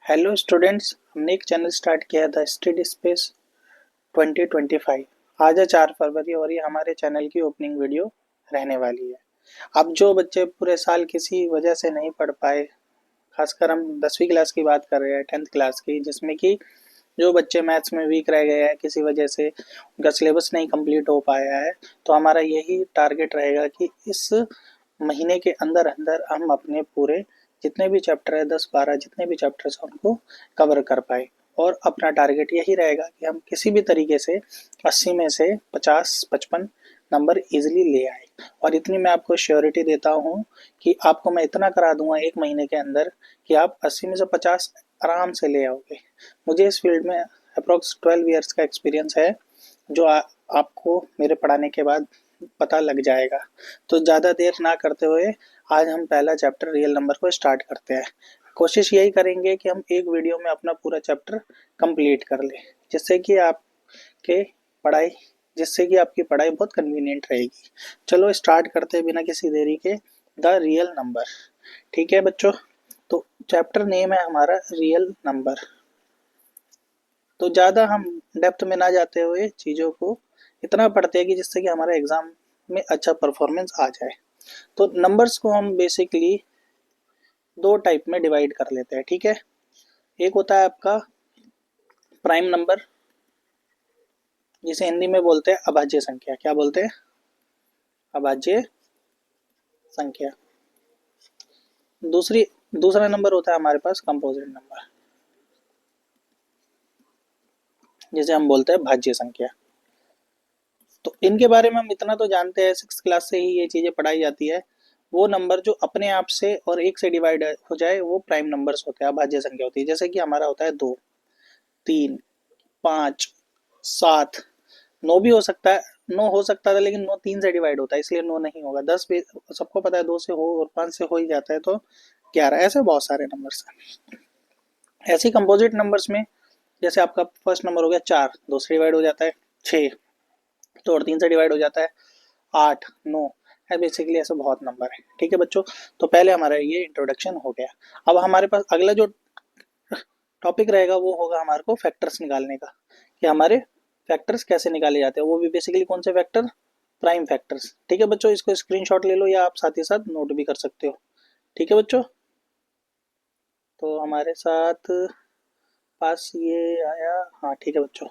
Hello students, हमने एक channel start किया था स्टडी स्पेस 2025। आज है 4 फरवरी और ये हमारे चैनल की ओपनिंग वीडियो रहने वाली है। अब जो बच्चे पूरे साल किसी वजह से नहीं पढ़ पाए, खासकर हम 10वीं क्लास की बात कर रहे हैं, 10th क्लास की, जिसमें कि जो बच्चे मैथ्स में वीक रह गए हैं किसी वजह से, उनका सिलेबस नहीं कंप्लीट हो पाया है, तो हमारा यही टारगेट रहेगा कि इस महीने के अंदर अंदर हम अपने पूरे जितने भी चैप्टर है 10-12 जितने भी चैप्टर्स हैं उनको कवर कर पाए। और अपना टारगेट यही रहेगा कि हम किसी भी तरीके से 80 में से 50-55 नंबर इजीली ले आए। और इतनी मैं आपको श्योरिटी देता हूँ कि आपको मैं इतना करा दूंगा एक महीने के अंदर कि आप 80 में से 50 आराम से ले आओगे। मुझे इस फील्ड में अप्रोक्स 12 ईयर्स का एक्सपीरियंस है, जो आपको मेरे पढ़ाने के बाद पता लग जाएगा। तो ज़्यादा देर ना करते हुए आज हम पहला चैप्टर रियल नंबर को स्टार्ट करते हैं। कोशिश यही करेंगे कि हम एक वीडियो में अपना पूरा चैप्टर कंप्लीट कर लें, जिससे कि आपके पढ़ाई जिससे कि आपकी पढ़ाई बहुत कन्वीनियंट रहेगी। चलो स्टार्ट करते हैं बिना किसी देरी के, द रियल नंबर। ठीक है बच्चों, तो चैप्टर नेम है हमारा रियल नंबर। तो ज़्यादा हम डेप्थ में ना जाते हुए चीज़ों को इतना पढ़ते हैं कि जिससे कि हमारा एग्ज़ाम में अच्छा परफॉर्मेंस आ जाए। तो नंबर्स को हम बेसिकली दो टाइप में डिवाइड कर लेते हैं, ठीक है। एक होता है आपका प्राइम नंबर, जिसे हिंदी में बोलते हैं अभाज्य संख्या। क्या बोलते हैं? अभाज्य संख्या। दूसरा नंबर होता है हमारे पास कंपोजिट नंबर, जिसे हम बोलते हैं भाज्य संख्या। तो इनके बारे में हम इतना तो जानते हैं, 6th क्लास से ही ये चीज़ें पढ़ाई जाती है। वो नंबर जो अपने आप से और एक से डिवाइड हो जाए वो प्राइम नंबर्स होते हैं, अभाज्य संख्या होती है। जैसे कि हमारा होता है 2, 3, 5, 7। 9 भी हो सकता है, 9 हो सकता था, लेकिन 9 3 से डिवाइड होता है इसलिए 9 नहीं होगा। 10 भी सबको पता है 2 से हो और 5 से हो ही जाता है, तो 11। ऐसे बहुत सारे नंबर्स हैं। ऐसे कंपोजिट नंबर्स में जैसे आपका फर्स्ट नंबर हो गया 4, 2 से डिवाइड हो जाता है। 6 तो और 3 से डिवाइड हो जाता है। 8, 9 है, बेसिकली ऐसे बहुत नंबर है। ठीक है बच्चों, तो पहले हमारा ये इंट्रोडक्शन हो गया। अब हमारे पास अगला जो टॉपिक रहेगा वो होगा हमारे को फैक्टर्स निकालने का, कि हमारे फैक्टर्स कैसे निकाले जाते हैं। वो भी बेसिकली कौन से फैक्टर? Prime factors. ठीक है बच्चों, इसको स्क्रीनशॉट ले लो या आप साथ ही साथ नोट भी कर सकते हो। ठीक है बच्चों, तो हमारे साथ पास ये आया। हाँ ठीक है बच्चों,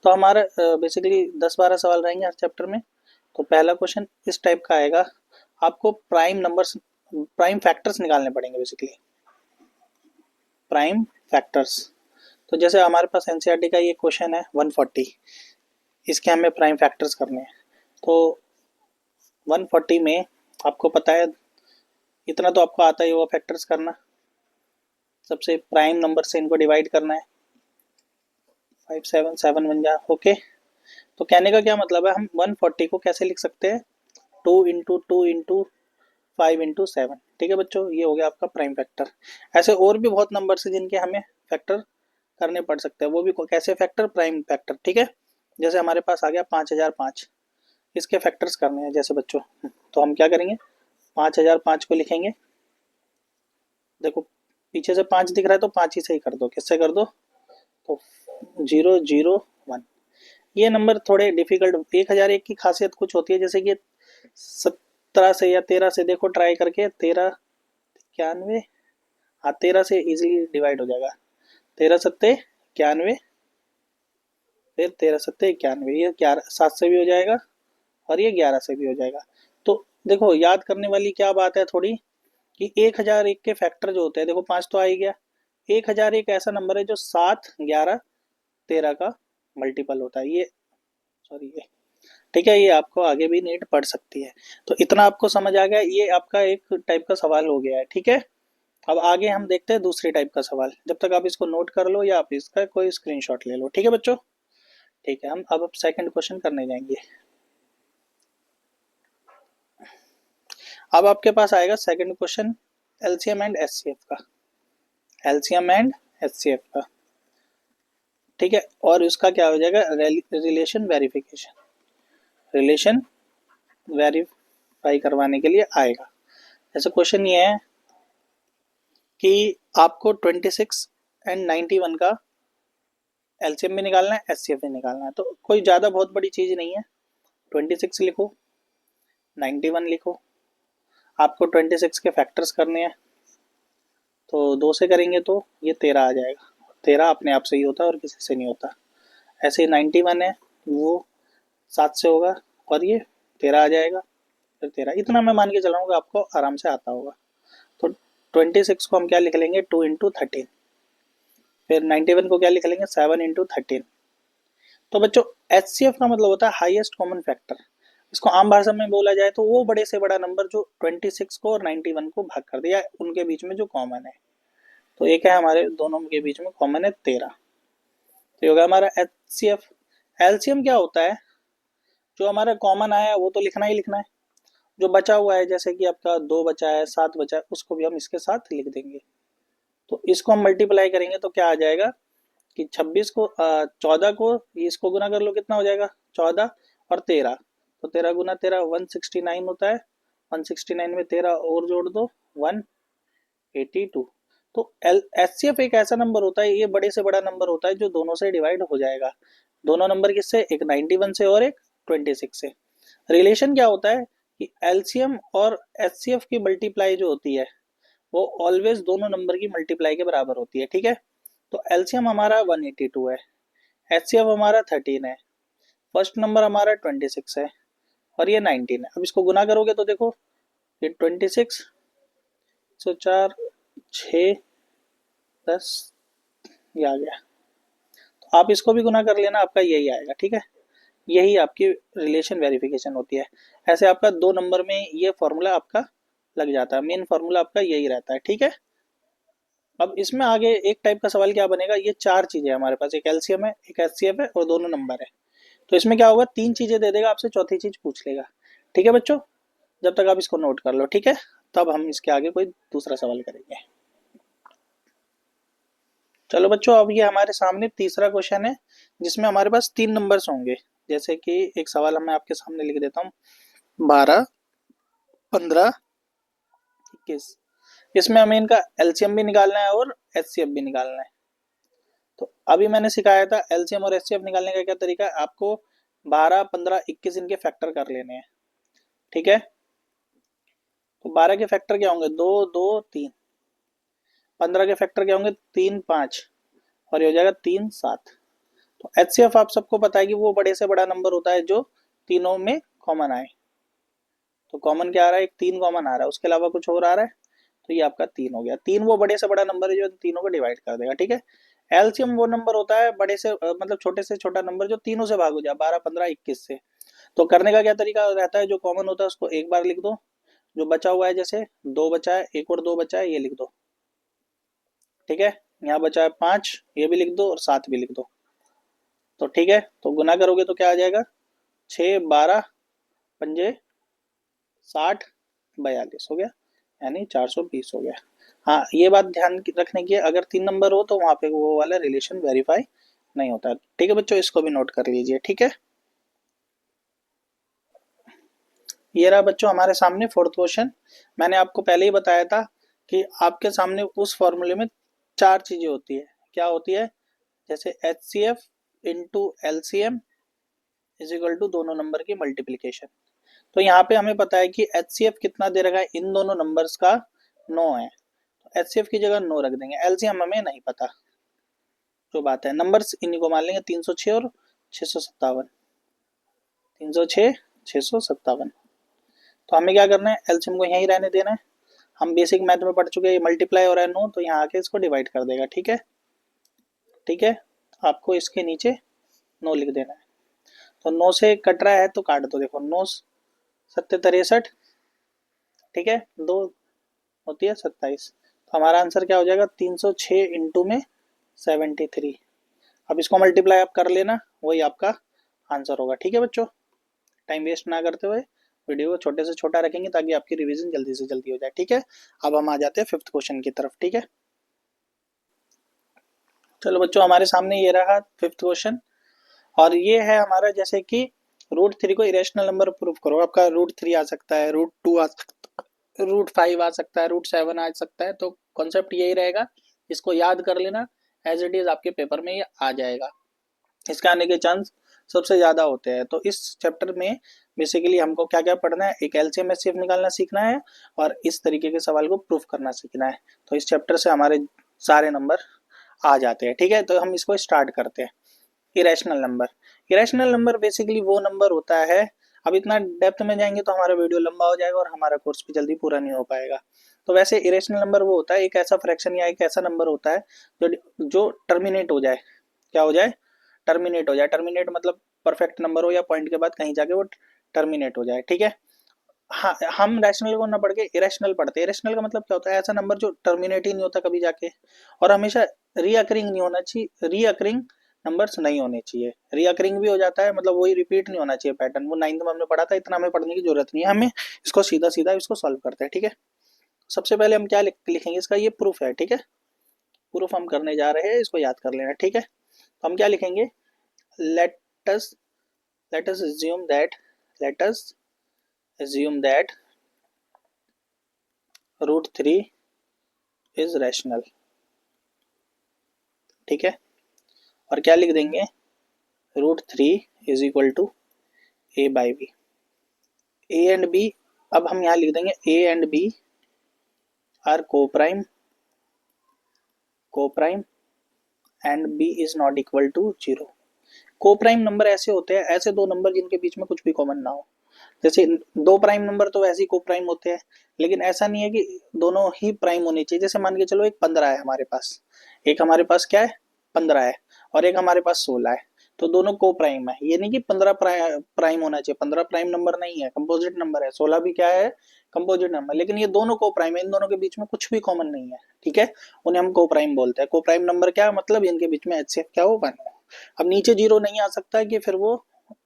तो हमारा बेसिकली 10-12 सवाल रहेंगे हर चैप्टर में। तो पहला क्वेश्चन इस टाइप का आएगा, आपको प्राइम फैक्टर्स निकालने पड़ेंगे बेसिकली। प्राइम फैक्टर्स, तो जैसे हमारे पास एनसीईआरटी का ये क्वेश्चन है 140, इसके हमें प्राइम फैक्टर्स करने हैं। तो 140 में आपको पता है, इतना तो आपको आता ही होगा फैक्टर्स करना। सबसे प्राइम नंबर से इनको डिवाइड करना है। 5 7 7 बन जा। ओके, तो कहने का क्या मतलब है, हम 140 को कैसे लिख सकते हैं? 2 × 2 × 5 × 7। ठीक है बच्चों, ये हो गया आपका प्राइम फैक्टर। ऐसे और भी बहुत नंबर है जिनके हमें फैक्टर करने पड़ सकते हैं, वो भी कैसे फैक्टर? Prime factor. ठीक है, जैसे हमारे पास आ गया 5005, इसके फैक्टर्स करने हैं जैसे बच्चों। तो हम क्या करेंगे, 5005 को लिखेंगे। देखो पीछे से 5 दिख रहा है तो 5 ही से ही कर दो। किससे कर दो? तो 001। ये नंबर थोड़े डिफिकल्ट। 1001 की खासियत कुछ होती है, जैसे कि 17 से या 13 से देखो ट्राई करके, 13 91। हाँ 13 से इजीली डिवाइड हो जाएगा। 13 सत्ते 91, फिर 13 सत्ते 91, ये 7 से भी हो जाएगा और ये 11 से भी हो जाएगा। तो देखो याद करने वाली क्या बात है थोड़ी, कि 1001 के फैक्टर जो होते हैं, देखो 5 तो आ ही गया। 1001 ऐसा नंबर है जो 7, 11, 13 का मल्टीपल होता है। ये सॉरी ये ठीक है, ये आपको आगे भी नीट पढ़ सकती है। तो इतना आपको समझ आ गया, ये आपका एक टाइप का सवाल हो गया है। ठीक है, अब आगे हम देखते हैं दूसरे टाइप का सवाल। जब तक आप इसको नोट कर लो या आप इसका कोई स्क्रीनशॉट ले लो। ठीक है बच्चों, ठीक है, हम अब सेकंड क्वेश्चन करने जाएंगे। अब आपके पास आएगा second question LCM and HCF का। एलसीएम एंड एचसीएफ का, ठीक है। और उसका क्या हो जाएगा? Relation verification. रिलेशन वेरीफाई करवाने के लिए आएगा। जैसे क्वेश्चन ये है कि आपको 26 एंड 91 का एलसीएम भी निकालना है, एचसीएफ भी निकालना है। तो कोई ज़्यादा बहुत बड़ी चीज़ नहीं है। 26 लिखो, 91 लिखो, आपको 26 के फैक्टर्स करने हैं। तो 2 से करेंगे तो ये 13 आ जाएगा। 13 अपने आप से ही होता है और किसी से नहीं होता। ऐसे ही 91 है वो 7 से होगा और ये 13 आ जाएगा, फिर 13। इतना मैं मान के चल रहा हूँ कि आपको आराम से आता होगा। तो 26 को हम क्या लिख लेंगे, 2 इंटू 13। फिर 91 को क्या लिख लेंगे, 7 इंटू 13। तो बच्चों एचसीएफ का मतलब होता है हाईएस्ट कॉमन फैक्टर। इसको आम भाषा में बोला जाए तो वो बड़े से बड़ा नंबर जो 26 को और 91 को भाग कर दिया, उनके बीच में जो कॉमन है। तो एक है हमारे दोनों के बीच में कॉमन है 13। तो ये होगा हमारा एचसीएफ। एलसीएम क्या होता है, जो हमारा कॉमन आया वो तो लिखना ही लिखना है, जो बचा हुआ है जैसे कि आपका 2 बचा है, 7 बचा है, उसको भी हम इसके साथ लिख देंगे। तो इसको हम मल्टीप्लाई करेंगे तो क्या आ जाएगा कि 26 को 14 को इसको गुना कर लो, कितना हो जाएगा 14 और 13। तो 13 गुना 13 169 होता है। 169 में 13 और जोड़ दो 182। तो एचसीएफ एक ऐसा नंबर होता है, ये बड़े से बड़ा नंबर होता है जो दोनों से डिवाइड हो जाएगा। दोनों नंबर किससे, एक 91 से और एक 26 से। रिलेशन क्या होता है कि एलसीएम और एचसीएफ की मल्टीप्लाई जो होती है वो ऑलवेज दोनों नंबर की मल्टीप्लाई के बराबर होती है, ठीक है। तो एलसीएम हमारा 182 है, एचसीएफ हमारा 13 है, फर्स्ट नंबर हमारा 26 है और ये 19 है। अब इसको गुना करोगे तो देखो ये 26 104 6 10 ये आ गया। तो आप इसको भी गुना कर लेना, आपका यही आएगा, ठीक है। यही आपकी रिलेशन वेरिफिकेशन होती है। ऐसे आपका 2 नंबर में ये फॉर्मूला आपका लग जाता है, मेन फॉर्मूला आपका यही रहता है, ठीक है। अब इसमें आगे एक टाइप का सवाल क्या बनेगा, ये 4 चीजें हमारे पास, एक एलसीएम है, एक एचसीएफ है और दोनों नंबर है। तो इसमें क्या होगा, 3 चीजें दे देगा, आपसे चौथी चीज पूछ लेगा, ठीक है बच्चों। जब तक आप इसको नोट कर लो, ठीक है, तब हम इसके आगे कोई दूसरा सवाल करेंगे। चलो बच्चों, अब ये हमारे सामने तीसरा क्वेश्चन है जिसमें हमारे पास 3 नंबर्स होंगे। जैसे कि एक सवाल मैं आपके सामने लिख देता हूँ, 12 15 21। इसमें हमें इनका एलसीएम भी निकालना है और एचसीएफ भी निकालना है। तो अभी मैंने सिखाया था एलसीएम और एचसीएफ निकालने का क्या तरीका है, आपको 12 15 21 इनके फैक्टर कर लेने हैं, ठीक है। तो 12 के फैक्टर क्या होंगे, 2 2 3। 15 के फैक्टर क्या होंगे, 3 5 और ये हो जाएगा 3 7। तो एचसीएफ आप सबको पता है कि वो बड़े से बड़ा नंबर होता है जो तीनों में कॉमन आए। तो कॉमन क्या आ रहा है, एक 3 कॉमन आ रहा है, उसके अलावा कुछ और आ रहा है। तो ये आपका 3 हो गया। 3 वो बड़े से बड़ा नंबर है जो तीनों को डिवाइड कर देगा, ठीक है। एलसीएम वो नंबर होता है बड़े से मतलब छोटे से छोटा नंबर जो तीनों से भाग हो जाए, 12 15 21 से। तो करने का क्या तरीका रहता है, जो कॉमन होता है उसको एक बार लिख दो, जो बचा हुआ है जैसे 2 बचा है, एक और 2 बचा है, ये लिख दो, ठीक है। यहाँ बचा है 5, ये भी लिख दो और 7 भी लिख दो। तो ठीक है, तो गुना करोगे तो क्या आ जाएगा, 6 12 पंजे 60 42 हो गया, यानी 420 हो गया। हाँ, ये बात ध्यान रखने की है, अगर 3 नंबर हो तो वहां पे वो वाला रिलेशन वेरीफाई नहीं होता, ठीक है बच्चों, इसको भी नोट कर लीजिए, ठीक है। ये रहा बच्चों हमारे सामने फोर्थ क्वेश्चन। मैंने आपको पहले ही बताया था कि आपके सामने उस फॉर्मूले में 4 चीजें होती है। क्या होती है, जैसे H C F into L C M is equal to दोनों नंबर की मल्टीप्लीकेशन। तो यहाँ पे हमें पता है कि एच सी एफ कितना दे रखा है, इन दोनों नंबर्स का 9 है। तो एच सी एफ की जगह 9 रख देंगे, एल सी एम हमें नहीं पता। जो बात है, नंबर्स इन्हीं को मान लेंगे, 306 और 657। 306 657। तो हमें क्या करना है, एलसीएम को यहीं रहने देना है। हम बेसिक मैथ में पढ़ चुके हैं, मल्टीप्लाई हो रहा है 9, तो यहाँ आके इसको डिवाइड कर देगा, ठीक है। ठीक है, आपको इसके नीचे 9 लिख देना है। तो 9 से कट रहा है तो काट दो, देखो 9 7 63, ठीक है, 2 होती है 27। तो हमारा आंसर क्या हो जाएगा, 306 इंटू में 73। अब इसको मल्टीप्लाई आप कर लेना, वही आपका आंसर होगा, ठीक है बच्चों। टाइम वेस्ट ना करते हुए वीडियो को छोटे से छोटा रखेंगे ताकि आपकी रिवीजन जल्दी से जल्दी हो जाए, ठीक है। अब हम आ जाते हैं 5th क्वेश्चन की तरफ, ठीक है। चलो बच्चों, हमारे सामने ये रहा 5th क्वेश्चन और ये है हमारा, जैसे कि √3 को इरेशनल नंबर प्रूफ करो। आपका √3 आ सकता है, √2 आ सकता है, √5 आ सकता है, √7 आ सकता है। तो कॉन्सेप्ट यही रहेगा, इसको याद कर लेना, एज इट इज आपके पेपर में ये आ जाएगा, इसके आने के चांस सबसे ज़्यादा होते हैं। तो इस चैप्टर में बेसिकली हमको क्या क्या पढ़ना है, एक एलसीएम एचसीएफ निकालना सीखना है और इस तरीके के सवाल को प्रूफ करना सीखना है। तो इस चैप्टर से हमारे सारे नंबर आ जाते हैं। ठीक है, तो हम इसको स्टार्ट करते हैं। Irrational number, irrational number basically वो नंबर होता है, अब इतना डेप्थ में जाएंगे तो हमारा वीडियो लंबा हो जाएगा और हमारा कोर्स भी जल्दी पूरा नहीं हो पाएगा। तो वैसे इरेशनल नंबर वो होता है, एक ऐसा फ्रैक्शन या एक ऐसा नंबर होता है जो टर्मिनेट हो जाए, क्या हो जाए, टर्मिनेट हो जाए। टर्मिनेट मतलब परफेक्ट नंबर हो या पॉइंट के बाद कहीं जाके वो टर्मिनेट हो जाए। ठीक है, हाँ, हम रैशनल को ना पढ़ के इरेशनल पढ़ते हैं। इरेशनल का मतलब क्या होता है, ऐसा नंबर जो टर्मिनेट ही नहीं होता कभी जाके, और हमेशा रीअकरिंग नहीं होना चाहिए, रीअकरिंग नंबर्स नहीं होने चाहिए। रीअकरिंग भी हो जाता है मतलब वही रिपीट नहीं होना चाहिए पैटर्न, वो 9th में हमने पढ़ा था, इतना हमें पढ़ने की जरूरत नहीं है, हमें इसको सीधा सीधा इसको सॉल्व करते हैं। ठीक है, सबसे पहले हम क्या लिखेंगे, इसका ये प्रूफ है। ठीक है, प्रूफ हम करने जा रहे हैं, इसको याद कर लेना। ठीक है, तो हम क्या लिखेंगे, let us let us assume that let us assume that root 3 is rational। ठीक है, और क्या लिख देंगे, root 3 is equal to a by b. A and b, अब हम यहाँ लिख देंगे a and b are coprime and b is not equal to 0। Coprime number ऐसे होते हैं, ऐसे दो नंबर जिनके बीच में कुछ भी कॉमन ना हो। जैसे दो प्राइम नंबर तो वैसे ही कोप्राइम होते हैं, लेकिन ऐसा नहीं है कि दोनों ही प्राइम होने चाहिए। जैसे मान के चलो एक 15 है हमारे पास, एक हमारे पास क्या है 15 है, और एक हमारे पास 16 है, तो दोनों को प्राइम है। ये नहीं कि 15 प्राइम होना चाहिए, 15 प्राइम नंबर नहीं है, कंपोजिट नंबर है। 16 भी क्या है, कंपोजिट नंबर, लेकिन ये दोनों को प्राइम है, इन दोनों के बीच में कुछ भी कॉमन नहीं है। ठीक है, उन्हें हम को प्राइम बोलते हैं। को प्राइम नंबर क्या मतलब, इनके बीच में एचसीएफ क्या हो, 1 हो। अब नीचे 0 नहीं आ सकता है कि फिर वो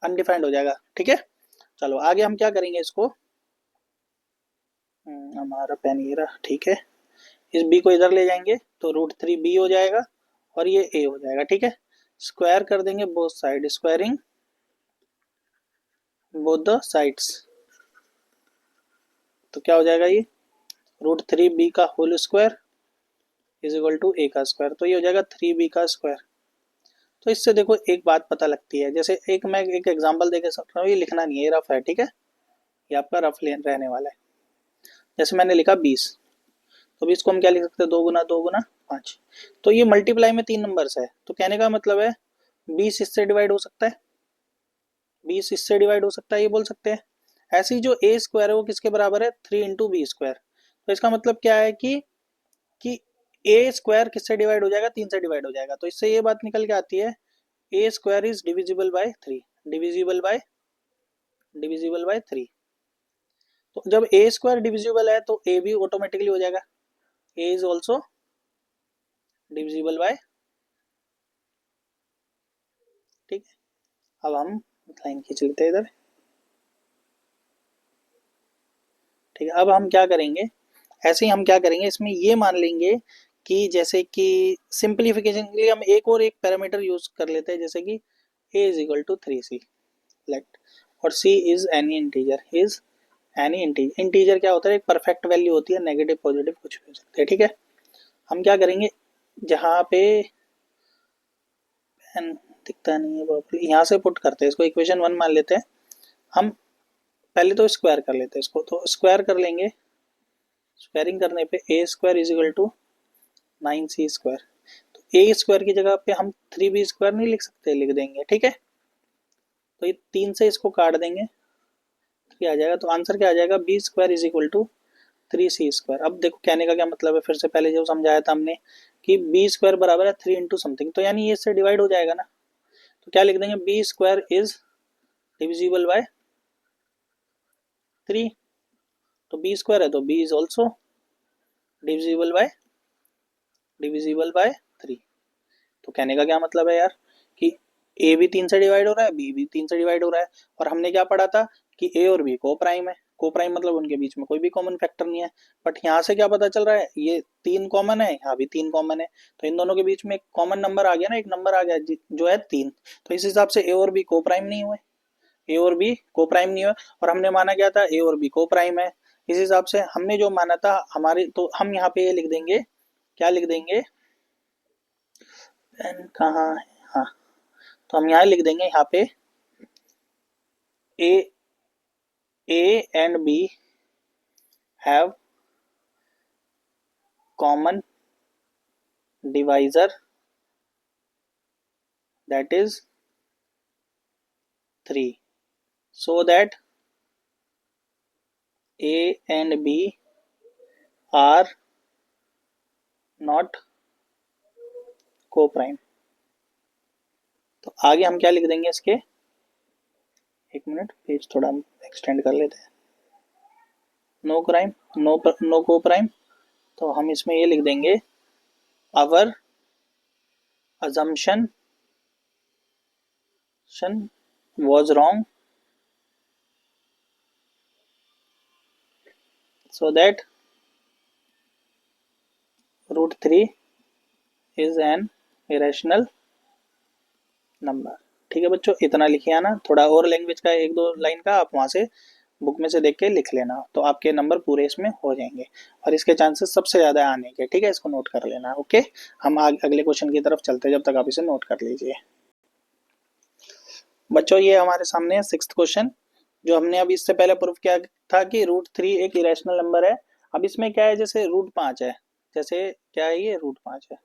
अनडिफाइंड हो जाएगा। ठीक है, चलो आगे हम क्या करेंगे इसको, हमारा पेन ये रहा। ठीक है, इस बी को इधर ले जाएंगे तो रूट 3 बी हो जाएगा और ये ए हो जाएगा। ठीक है, स्क्वायर कर देंगे both side, squaring both the sides, तो क्या हो जाएगा, ये रूट 3 बी का whole square is equal to a का स्क्वायर, तो ये हो जाएगा 3 बी का स्क्वायर। तो इससे देखो एक बात पता लगती है, जैसे एक मैं एक एग्जांपल देके सकता हूँ, ये लिखना नहीं है, ये रफ है। ठीक है, ये आपका रफ रहने वाला है। जैसे मैंने लिखा 20, तो 20 को हम क्या लिख सकते हैं, 2 गुना 2 गुना 5। तो ये मल्टीप्लाई में 3 नंबर्स है, तो कहने का मतलब है 20 इससे डिवाइड हो सकता है, 20 इससे डिवाइड हो सकता है, ये बोल सकते हैं। ऐसे ही जो ए स्क्वायर है वो किसके बराबर है, 3 इंटू बी स्क्वायर। तो इसका मतलब क्या है कि ए स्क्वायर किससे डिवाइड हो जाएगा, 3 से डिवाइड हो जाएगा। तो इससे ये बात निकल के आती है, a square is divisible by 3, divisible by 3। तो जब ए स्क्वायर डिविजिबल है तो ए भी ऑटोमेटिकली हो जाएगा, ए इज ऑल्सो डिविजिबल बाय। ठीक है, अब हम लाइन खींच लेते हैं इधर। ठीक है, अब हम क्या करेंगे, ऐसे ही हम क्या करेंगे, इसमें ये मान लेंगे कि जैसे कि सिंप्लीफिकेशन के लिए हम एक और एक पैरामीटर यूज कर लेते हैं, जैसे कि a is equal to 3c let, और c is any integer, is any integer. Integer क्या होता है, एक परफेक्ट वैल्यू होती है, नेगेटिव पॉजिटिव कुछ भी हो सकते हैं। ठीक है, हम क्या करेंगे, जहाँ पे पेन दिखता नहीं है प्रॉपर्ली, यहाँ से पुट करते हैं इसको, इक्वेशन 1 मान लेते हैं हम। पहले तो स्क्वायर कर लेते हैं इसको, तो स्क्वायर कर लेंगे, स्क्वायरिंग करने पे a square is equal to 9c square. तो ए स्क्वायर की जगह पे हम 3b स्क्वायर नहीं लिख सकते, लिख देंगे। ठीक है, तो ये 3 से इसको काट देंगे, 3 आ जाएगा, तो आंसर क्या आ जाएगा, b square is equal to 3c square. अब देखो कहने का क्या मतलब है, फिर से पहले जो समझाया था हमने कि बी स्क्वायर बराबर है 3 इंटू समथिंग, तो यानी ये इससे डिवाइड हो जाएगा ना, तो क्या लिख देंगे, b square is divisible by 3। तो बी स्क्वायर है तो b is also divisible by 3। तो कहने का क्या मतलब है यार, कि ए भी 3 से डिवाइड हो रहा है, बी भी 3 से डिवाइड हो रहा है, और हमने क्या पढ़ा था कि ए और बी को प्राइम है। को प्राइम मतलब उनके बीच में कोई भी कॉमन फैक्टर नहीं है। बट यहाँ से क्या पता चल रहा है, ये 3 कॉमन है, यहाँ भी 3 कॉमन है, तो इन दोनों के बीच में एक कॉमन नंबर आ गया ना, एक नंबर आ गया जो है 3। तो इस हिसाब से ए और बी को प्राइम नहीं हुए, ए और बी को प्राइम नहीं हुए, और हमने माना क्या था, ए और बी को प्राइम है। इस हिसाब से हमने जो माना था हमारे, तो हम यहाँ पे ये लिख देंगे, क्या लिख देंगे, एन कहाँ है, हाँ, तो हम यहाँ लिख देंगे, यहाँ पे a and b have common divisor that is 3, so that A and B are not co-prime। तो आगे हम क्या लिख देंगे इसके, एक मिनट पेज थोड़ा हम एक्सटेंड कर लेते हैं, नो क्राइम, नो को प्राइम। तो हम इसमें ये लिख देंगे, our assumption was wrong so that root 3 is an irrational number। ठीक है बच्चों, इतना लिखिए आना, थोड़ा और लैंग्वेज का एक दो लाइन का आप वहाँ से बुक में से देख के लिख लेना, तो आपके नंबर पूरे इसमें हो जाएंगे और इसके चांसेस सबसे ज़्यादा आने के। ठीक है, इसको नोट कर लेना। ओके, हम अगले क्वेश्चन की तरफ चलते हैं, जब तक आप इसे नोट कर लीजिए। बच्चों ये हमारे सामने है 6th क्वेश्चन, जो हमने अभी इससे पहले प्रूफ किया था कि रूट 3 एक इरेशनल नंबर है। अब इसमें क्या है, जैसे रूट 5 है, जैसे क्या है ये रूट 5 है,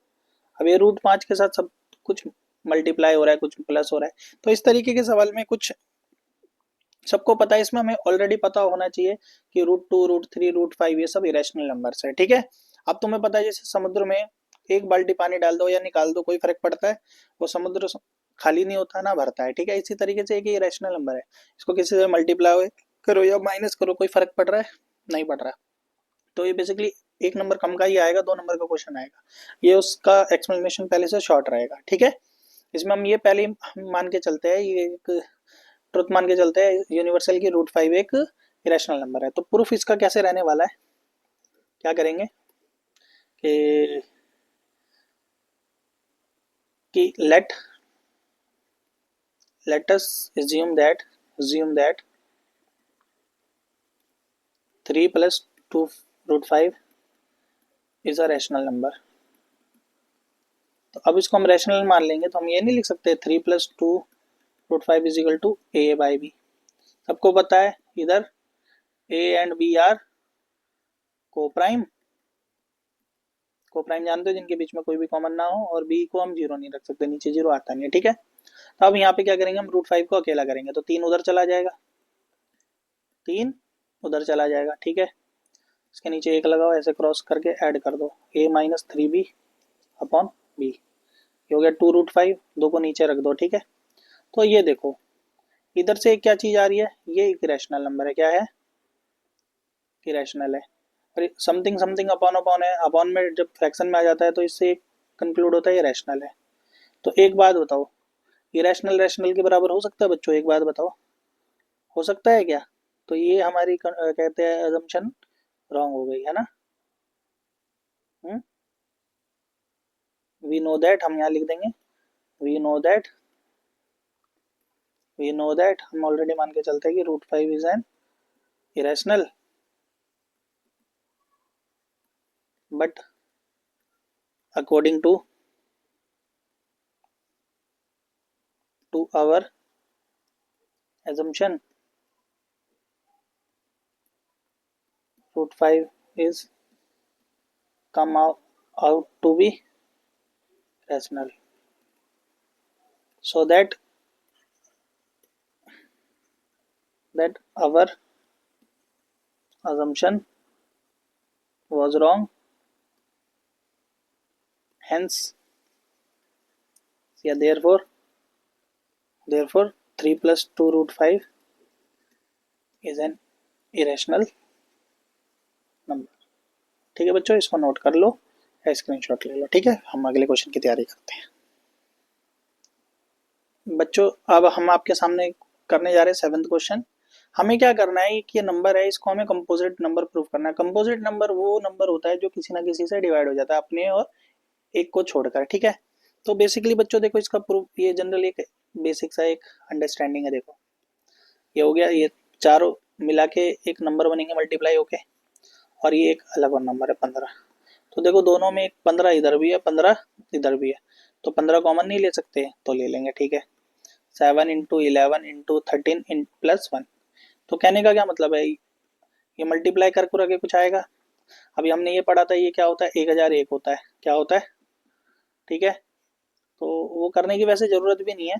अब ये रूट 5 के साथ सब कुछ मल्टीप्लाई हो रहा है, कुछ प्लस हो रहा है, तो इस तरीके के सवाल में कुछ सबको पता है, इसमें हमें ऑलरेडी पता होना चाहिए कि रूट 2, रूट 3, रूट 5 ये सब इरेशनल नंबर्स है। ठीक है, अब तुम्हें पता है जैसे समुद्र में एक बाल्टी पानी डाल दो या निकाल दो, कोई फर्क पड़ता है, वो समुद्र खाली नहीं होता ना भरता है। ठीक है, इसी तरीके से एक इरेशनल नंबर है, इसको किसी से मल्टीप्लाई करो या माइनस करो, कोई फर्क पड़ रहा है, नहीं पड़ रहा। तो ये बेसिकली एक नंबर कम का ही आएगा, 2 नंबर का क्वेश्चन आएगा, ये उसका एक्सप्लेनेशन पहले से शॉर्ट रहेगा। ठीक है, इसमें हम ये पहले हम मान के चलते हैं, ये एक ट्रुथ मान के चलते हैं यूनिवर्सल की रूट 5 एक इरेशनल नंबर है। तो प्रूफ इसका कैसे रहने वाला है, क्या करेंगे कि let us assume that 3 plus 2 root 5 is a rational number। तो अब इसको हम रैशनल मान लेंगे, तो हम ये नहीं लिख सकते 3 plus 2 root 5 is equal to a by b। सबको पता है इधर a and b are coprime जानते हो, जिनके बीच में कोई भी कॉमन ना हो, और b को हम जीरो नहीं रख सकते, नीचे जीरो आता नहीं है। ठीक है, तो अब यहाँ पे क्या करेंगे, हम रूट 5 को अकेला करेंगे, तो 3 उधर चला जाएगा, 3 उधर चला जाएगा। ठीक है, इसके नीचे एक लगाओ, ऐसे क्रॉस करके ऐड कर दो, a minus 3b upon b, ये हो गया 2 रूट 5, 2 को नीचे रख दो। ठीक है, तो ये देखो इधर से क्या चीज आ रही है, ये एक रैशनल नंबर है, क्या है कि रैशनल है, और समथिंग समथिंग अपॉन अपॉन है, अपॉन में जब फ्रैक्शन में आ जाता है तो इससे कंक्लूड होता है ये रैशनल है। तो एक बात बताओ, ये रैशनल रैशनल के बराबर हो सकता है बच्चों, एक बात बताओ, हो सकता है क्या? तो ये हमारी कहते हैं अजम्पशन रॉन्ग हो गई है ना। वी नो दैट, हम यहाँ लिख देंगे वी नो दैट हम ऑलरेडी मान के चलते हैं कि root 5 is an irrational, but according to our assumption root 5 is come out to be rational, so that our assumption was wrong, hence yeah, therefore 3 plus 2 root 5 is an irrational number। ठीक है बच्चों, इसको note कर लो या screenshot ले लो। ठीक है, हम अगले क्वेश्चन की तैयारी करते हैं। बच्चों अब हम आपके सामने करने जा रहे हैं 7th क्वेश्चन। हमें क्या करना है कि ये नंबर है, इसको हमें कंपोजिट नंबर प्रूव करना है। कंपोजिट नंबर वो नंबर होता है जो किसी ना किसी से डिवाइड हो जाता है, अपने और एक को छोड़कर। ठीक है, तो बेसिकली बच्चों देखो इसका प्रूफ, ये जनरल एक बेसिक सा एक अंडरस्टैंडिंग है। देखो ये हो गया, ये चारों मिला के एक नंबर बनेंगे मल्टीप्लाई होके, और ये एक अलग और नंबर है 15। तो देखो दोनों में 15 इधर भी है, 15 इधर भी है, तो 15 कॉमन नहीं ले सकते, तो ले लेंगे, ठीक है। 7 इंटू 11 इंटू 13 इन प्लस 1। तो कहने का क्या मतलब है, ये मल्टीप्लाई कर कर आगे कुछ आएगा। अभी हमने ये पढ़ा था, ये क्या होता है, 1001 होता है, क्या होता है, ठीक है। तो वो करने की वैसे ज़रूरत भी नहीं है।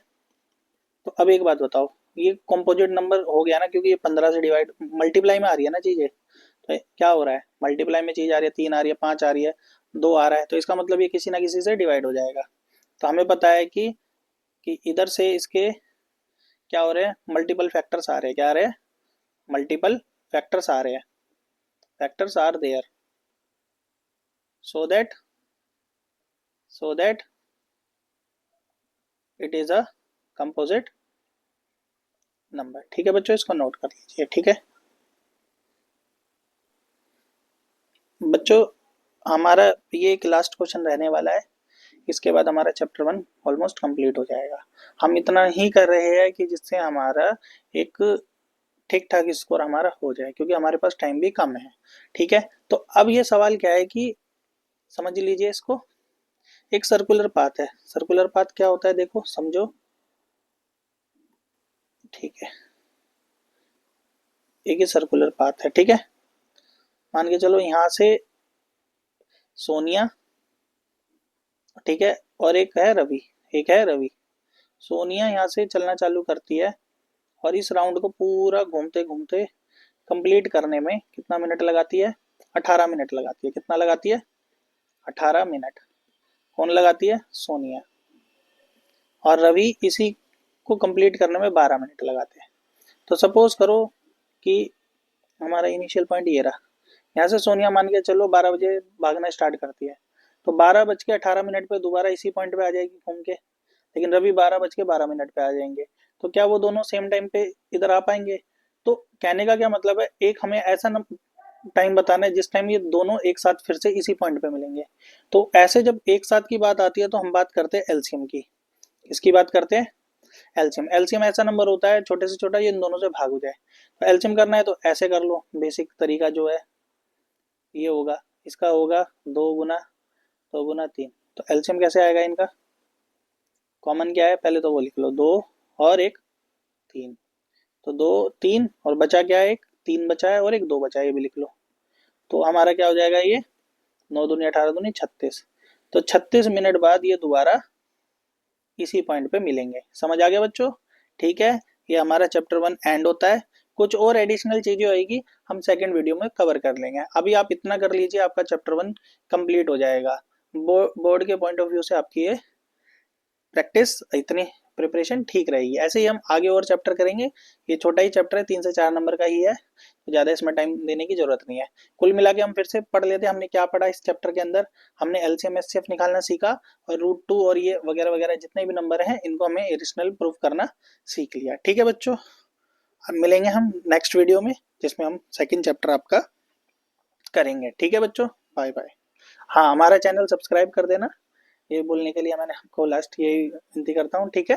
तो अब एक बात बताओ, ये कॉम्पोजिट नंबर हो गया ना, क्योंकि ये 15 से डिवाइड मल्टीप्लाई में आ रही है ना चीज़ें। तो क्या हो रहा है, मल्टीप्लाई में चीज़ आ रही है, 3 आ रही है, 5 आ रही है, 2 आ रहा है, तो इसका मतलब ये किसी ना किसी से डिवाइड हो जाएगा। तो हमें पता है कि इधर से इसके क्या हो रहे हैं, मल्टीपल फैक्टर्स आ रहे हैं, क्या आ रहे हैं, मल्टीपल फैक्टर्स आ रहे हैं, factors are there, so that so that it is a composite number. ठीक है बच्चों, इसको नोट कर लीजिए, ठीक है बच्चों। हमारा ये एक लास्ट क्वेश्चन रहने वाला है, इसके बाद हमारा चैप्टर 1 ऑलमोस्ट कंप्लीट हो जाएगा। हम इतना ही कर रहे हैं कि जिससे हमारा एक ठीक ठाक स्कोर हमारा हो जाए, क्योंकि हमारे पास टाइम भी कम है, ठीक है। तो अब ये सवाल क्या है कि समझ लीजिए इसको, एक सर्कुलर पाथ है। सर्कुलर पाथ क्या होता है, देखो समझो, ठीक है। एक ही सर्कुलर पाथ है, ठीक है। मान के चलो यहाँ से सोनिया, ठीक है, और एक है रवि, एक है रवि। सोनिया यहाँ से चलना चालू करती है और इस राउंड को पूरा घूमते घूमते कंप्लीट करने में कितना मिनट लगाती है, 18 मिनट लगाती है। कितना लगाती है, 18 मिनट। कौन लगाती है, सोनिया। और रवि इसी को कंप्लीट करने में 12 मिनट लगाते हैं। तो सपोज करो कि हमारा इनिशियल पॉइंट ये रहा, यहाँ से सोनिया मान के चलो 12 बजे भागना स्टार्ट करती है, तो 12:18 पे दोबारा इसी पॉइंट पे आ जाएगी घूम के। लेकिन रवि 12:12 पे आ जाएंगे, तो क्या वो दोनों सेम टाइम पे इधर आ पाएंगे। तो कहने का क्या मतलब है, एक हमें ऐसा टाइम बताना है जिस टाइम ये दोनों एक साथ फिर से इसी पॉइंट पे मिलेंगे। तो ऐसे जब एक साथ की बात आती है तो हम बात करते हैं एलसीएम की। किसकी बात करते हैं, एलसीएम। एलसीएम ऐसा नंबर होता है छोटे से छोटा, ये इन दोनों से भाग हो जाए। तो एलसीएम करना है तो ऐसे कर लो, बेसिक तरीका जो है ये होगा, इसका होगा 2 गुना तो एलसीएम कैसे आएगा इनका, कॉमन क्या है पहले तो वो लिख लो, 2 और एक 3। तो 2 3 और बचा क्या है, एक 3 बचा है और एक 2 बचा है, ये भी लिख लो। तो हमारा क्या हो जाएगा, ये 9 दूनी 18 दूनी 36। तो 36 मिनट बाद ये दोबारा इसी पॉइंट पे मिलेंगे। समझ आ गया बच्चों, ठीक है। ये हमारा चैप्टर 1 एंड होता है। कुछ और एडिशनल चीजें होगी हम सेकंड वीडियो में कवर कर लेंगे। अभी आप इतना कर लीजिए, आपका चैप्टर 1 कंप्लीट हो जाएगा। बोर्ड के पॉइंट ऑफ व्यू से आपकी ये प्रैक्टिस, इतनी प्रिपरेशन ठीक रहेगी। ऐसे ही हम आगे और चैप्टर करेंगे। ये छोटा ही चैप्टर है, 3 से 4 नंबर का ही है, तो ज़्यादा इसमें टाइम देने की जरूरत नहीं है। कुल मिला के हम फिर से पढ़ लेते हैं, हमने क्या पढ़ा इस चैप्टर के अंदर। हमने एलसीएम एचसीएफ निकालना सीखा, और √2 और ये वगैरह वगैरह जितने भी नंबर हैं इनको हमें एडिशनल प्रूफ करना सीख लिया। ठीक है बच्चों, अब मिलेंगे हम नेक्स्ट वीडियो में, जिसमें हम सेकेंड चैप्टर आपका करेंगे। ठीक है बच्चों, बाय बाय। हाँ, हमारा चैनल सब्सक्राइब कर देना, ये बोलने के लिए मैंने आपको लास्ट यही विनती करता हूँ, ठीक है।